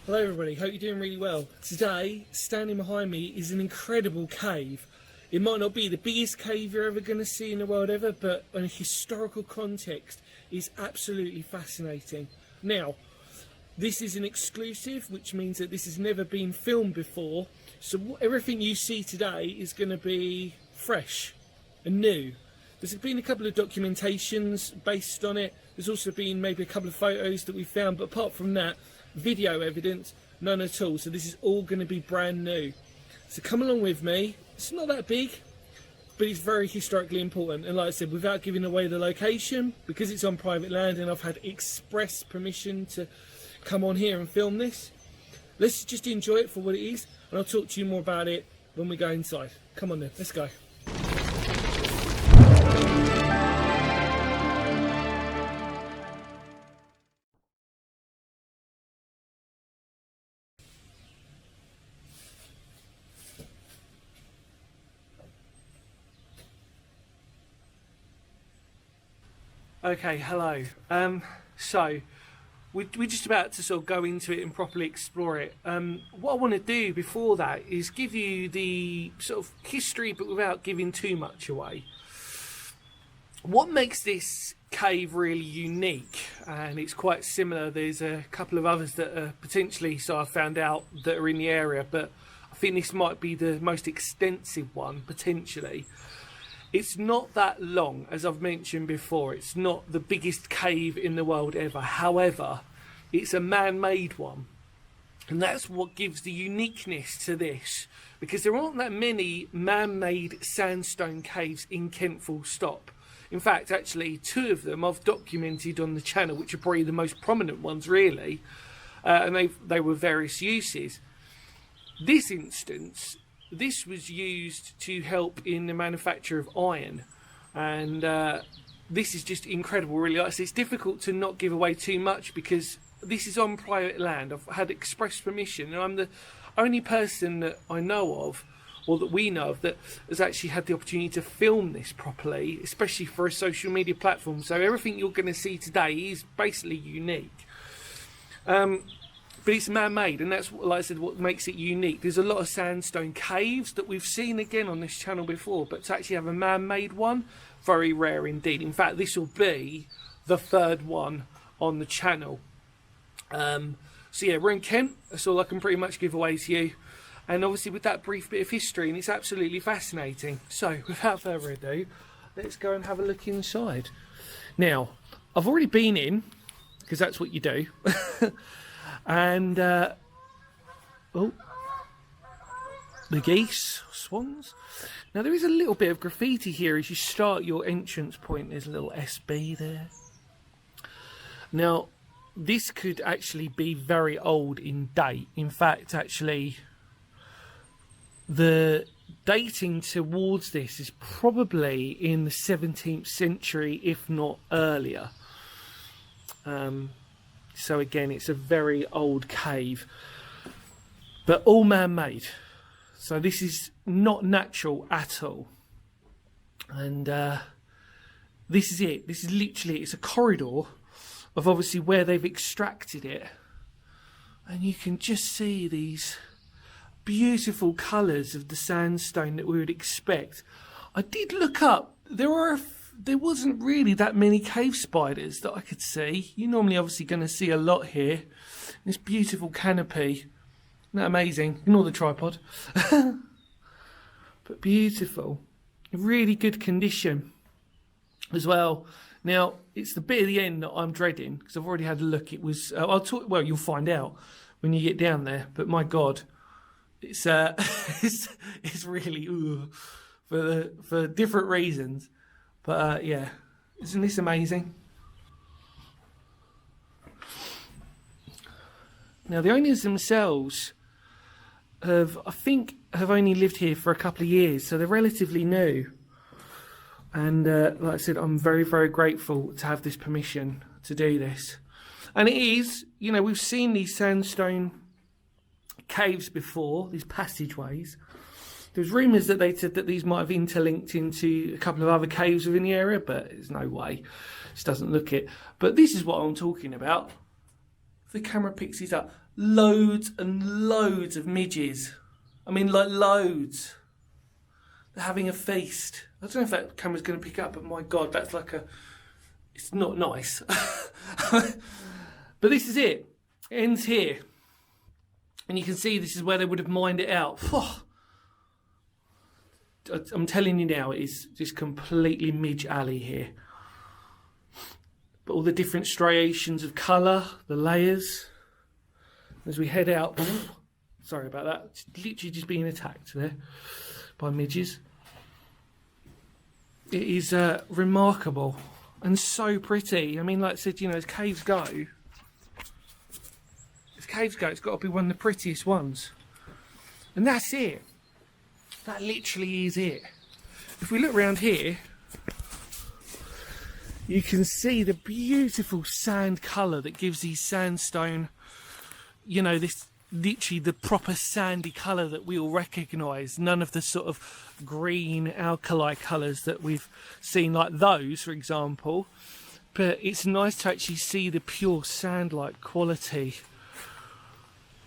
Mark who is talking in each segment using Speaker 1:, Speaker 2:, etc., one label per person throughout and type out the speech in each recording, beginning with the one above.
Speaker 1: Hello everybody, hope you're doing really well. Today, standing behind me is an incredible cave. It might not be the biggest cave you're ever going to see in the world ever, but in a historical context, it's absolutely fascinating. Now, this is an exclusive, which means that this has never been filmed before, so everything you see today is going to be fresh and new. There's been a couple of documentations based on it. There's also been maybe a couple of photos that we found, but apart from that, video evidence, none at all. So this is all going to be brand new. So come along with me. It's not that big, but it's very historically important. And like I said, without giving away the location, because it's on private land and I've had express permission to come on here and film this, let's just enjoy it for what it is. And I'll talk to you more about it when we go inside. Come on then, let's go. Okay, hello. So we're just about to sort of go into it and properly explore it. What I want to do before that is give you the sort of history, but without giving too much away. What makes this cave really unique, and it's quite similar, there's a couple of others that are potentially, so I found out, that are in the area, but I think this might be the most extensive one, potentially. It's not that long, as I've mentioned before. It's not the biggest cave in the world ever. However, it's a man-made one. And that's what gives the uniqueness to this. Because there aren't that many man-made sandstone caves in Kent, full stop. In fact, actually, 2 of them I've documented on the channel, which are probably the most prominent ones, really. And they were various uses. This instance, this was used to help in the manufacture of iron, and this is just incredible, really. Like I say, it's difficult to not give away too much because this is on private land. I've had express permission, and I'm the only person that I know of, or that we know of, that has actually had the opportunity to film this properly, especially for a social media platform. So everything you're going to see today is basically unique. But it's man-made, and that's, like I said, what makes it unique. There's a lot of sandstone caves that we've seen again on this channel before, but to actually have a man-made one, very rare indeed. In fact, this will be the 3rd one on the channel. So yeah, we're in Kent. That's all I can pretty much give away to you. And obviously with that brief bit of history, and it's absolutely fascinating. So without further ado, let's go and have a look inside. Now, I've already been in, because that's what you do. And oh, the geese, swans. Now there is a little bit of graffiti here as you start your entrance point. There's a little SB there. Now this could actually be very old in date. In fact, actually, the dating towards this is probably in the 17th century, if not earlier. So again, it's a very old cave, but all man-made. So this is not natural at all. And this is it. This is literally, it's a corridor of obviously where they've extracted it. And you can just see these beautiful colours of the sandstone that we would expect. I did look up, there wasn't really that many cave spiders that I could see. You're normally obviously going to see a lot here. This beautiful canopy. Isn't that amazing? Ignore the tripod. But beautiful. Really good condition as well. Now, it's the bit at the end that I'm dreading, because I've already had a look. It was, well, you'll find out when you get down there. But my God, it's it's really, for different reasons. But yeah, isn't this amazing? Now the owners themselves have only lived here for a couple of years, so they're relatively new. And like I said, I'm very, very grateful to have this permission to do this. And it is, you know, we've seen these sandstone caves before, these passageways. There's rumours that they said that these might have interlinked into a couple of other caves within the area, but there's no way. This doesn't look it. But this is what I'm talking about. If the camera picks these up, loads and loads of midges. I mean, like loads. They're having a feast. I don't know if that camera's going to pick up, but my God, that's like a... It's not nice. But this is it. It ends here. And you can see this is where they would have mined it out. I'm telling you now, it is just completely midge alley here. But all the different striations of colour, the layers. As we head out... Sorry about that. It's literally just being attacked there by midges. It is remarkable and so pretty. I mean, like I said, you know, as caves go, it's got to be one of the prettiest ones. And that's it. That literally is it. If we look around here, you can see the beautiful sand colour that gives these sandstone, you know, this literally the proper sandy colour that we all recognise. None of the sort of green alkali colours that we've seen, like those, for example. But it's nice to actually see the pure sand-like quality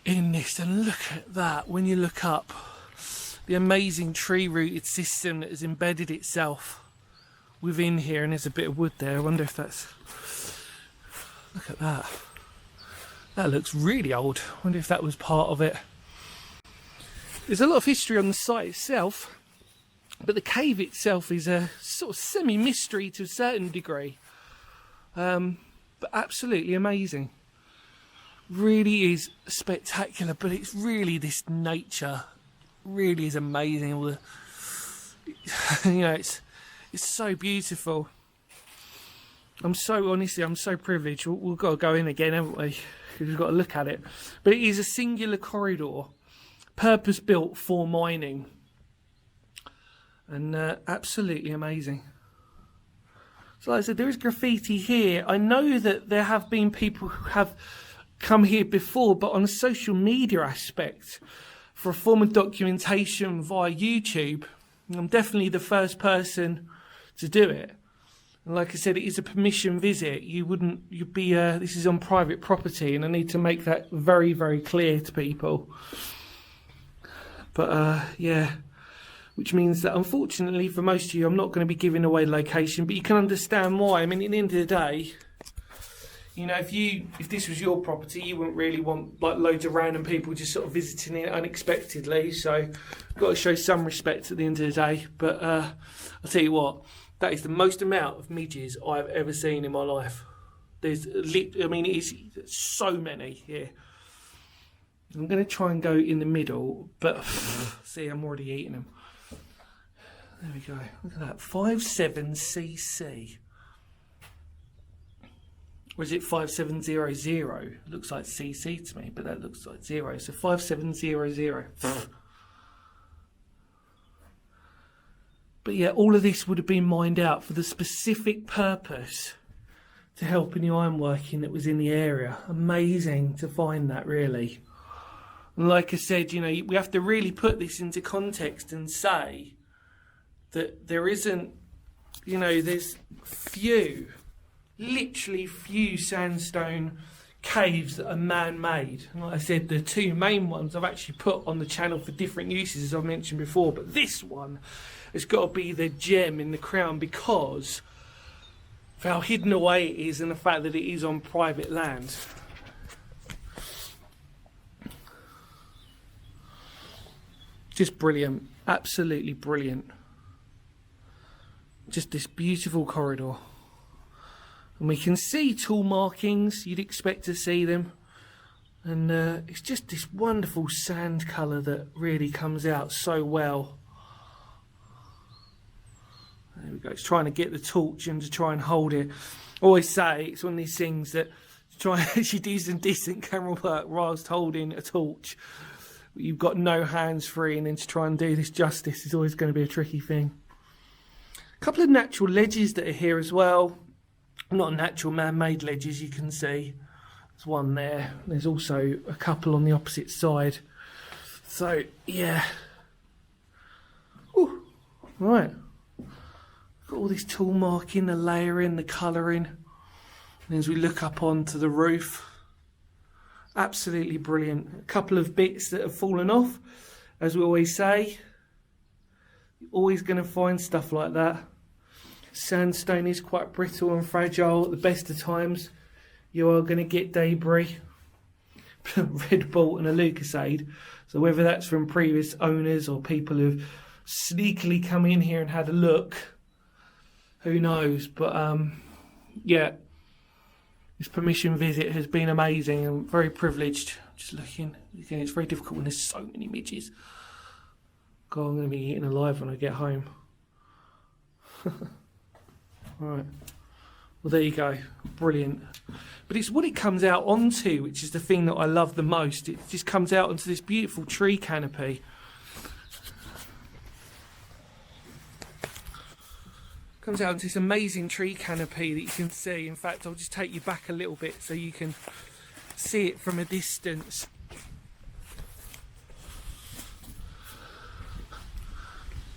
Speaker 1: in this. And look at that, when you look up, the amazing tree-rooted system that has embedded itself within here. And there's a bit of wood there. I wonder if that's... Look at that. That looks really old. I wonder if that was part of it. There's a lot of history on the site itself, but the cave itself is a sort of semi-mystery to a certain degree. But absolutely amazing. Really is spectacular, but it's really this nature. Really is amazing. All the, you know, it's so beautiful. I'm so privileged. We've got to go in again, haven't we? Because we've got to look at it. But it is a singular corridor, purpose built for mining, and absolutely amazing. So like I said, there is graffiti here. I know that there have been people who have come here before, but on a social media aspect, for a form of documentation via YouTube, I'm definitely the first person to do it. And like I said, it is a permission visit. You'd be, this is on private property, and I need to make that very, very clear to people. But, yeah, which means that unfortunately for most of you, I'm not going to be giving away the location, but you can understand why. I mean, at the end of the day, you know, if this was your property, you wouldn't really want like loads of random people just sort of visiting it unexpectedly. So, got to show some respect at the end of the day. But I'll tell you what. That is the most amount of midges I've ever seen in my life. There's, I mean, it is so many here. I'm going to try and go in the middle, but see, I'm already eating them. There we go. Look at that. 57cc. Or is it 5700? It looks like cc to me, but that looks like 0. So 5700. But yeah, all of this would have been mined out for the specific purpose to help in the ironworking that was in the area. Amazing to find that, really. And like I said, you know, we have to really put this into context and say that there isn't, you know, there's literally few sandstone caves that are man-made. And like I said, the two main ones I've actually put on the channel for different uses, as I've mentioned before, but this one has got to be the gem in the crown because of how hidden away it is and the fact that it is on private land. Just brilliant, absolutely brilliant. Just this beautiful corridor. And we can see tool markings, you'd expect to see them. And it's just this wonderful sand colour that really comes out so well. There we go, it's trying to get the torch and to try and hold it. I always say it's one of these things that to try and actually do some decent camera work whilst holding a torch. You've got no hands free, and then to try and do this justice is always going to be a tricky thing. A couple of natural ledges that are here as well. Not natural man-made ledges, you can see. There's one there. There's also a couple on the opposite side. So, yeah. Ooh, right. Got all this tool marking, the layering, the colouring. And as we look up onto the roof, Absolutely brilliant. A couple of bits that have fallen off, as we always say. You're always going to find stuff like that. Sandstone is quite brittle and fragile. At the best of times, you are going to get debris. Red Bolt and a Lucasade. So whether that's from previous owners or people who've sneakily come in here and had a look, who knows? But yeah, this permission visit has been amazing. I'm very privileged. Just looking. Again, it's very difficult when there's so many midges. God, I'm going to be eating alive when I get home. Right. Well, there you go. Brilliant. But it's what it comes out onto, which is the thing that I love the most. It just comes out onto this beautiful tree canopy. Comes out onto this amazing tree canopy that you can see. In fact, I'll just take you back a little bit so you can see it from a distance.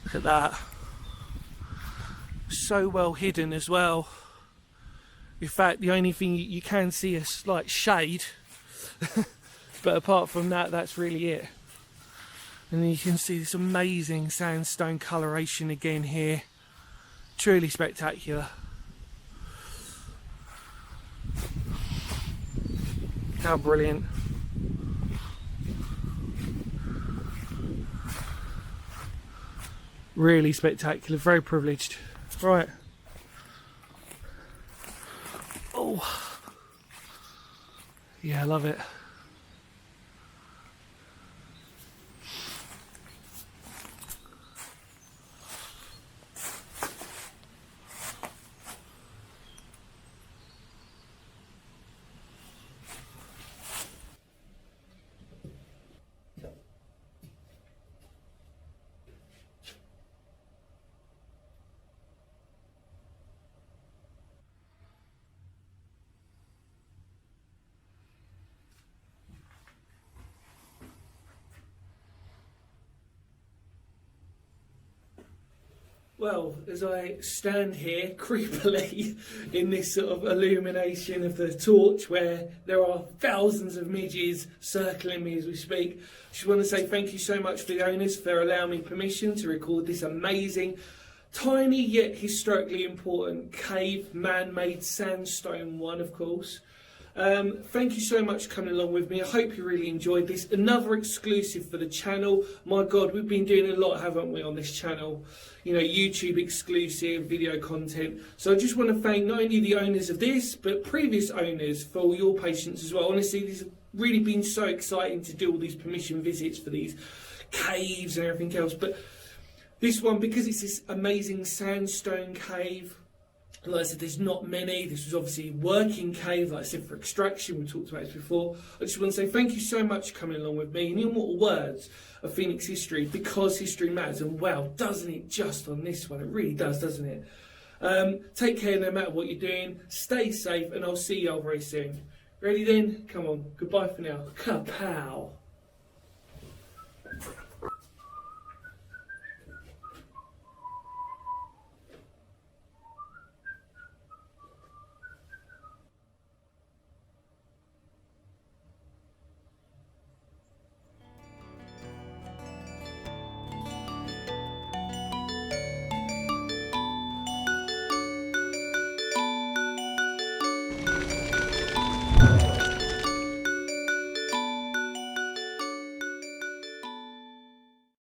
Speaker 1: Look at that. So well hidden as well. In fact, the only thing you can see a slight shade, but apart from that, that's really it. And then you can see this amazing sandstone coloration again here. Truly spectacular. How brilliant. Really spectacular, very privileged. Right. Oh. Yeah, I love it. Well, as I stand here creepily in this sort of illumination of the torch where there are thousands of midges circling me as we speak, I just want to say thank you so much to the owners for allowing me permission to record this amazing, tiny yet historically important cave, man-made sandstone one, of course. Thank you so much for coming along with me. I hope you really enjoyed this. Another exclusive for the channel. My God, we've been doing a lot, haven't we, on this channel? You know, YouTube exclusive video content. So I just want to thank not only the owners of this, but previous owners for all your patience as well. Honestly, this has really been so exciting to do all these permission visits for these caves and everything else. But this one, because it's this amazing sandstone cave, like I said, there's not many. This was obviously a working cave, like I said, for extraction. We talked about this before. I just want to say thank you so much for coming along with me. In the immortal words of Phoenix history, because history matters. And wow, doesn't it just on this one? It really does, doesn't it? Take care no matter what you're doing. Stay safe, and I'll see you all very soon. Ready then? Come on. Goodbye for now. Kapow.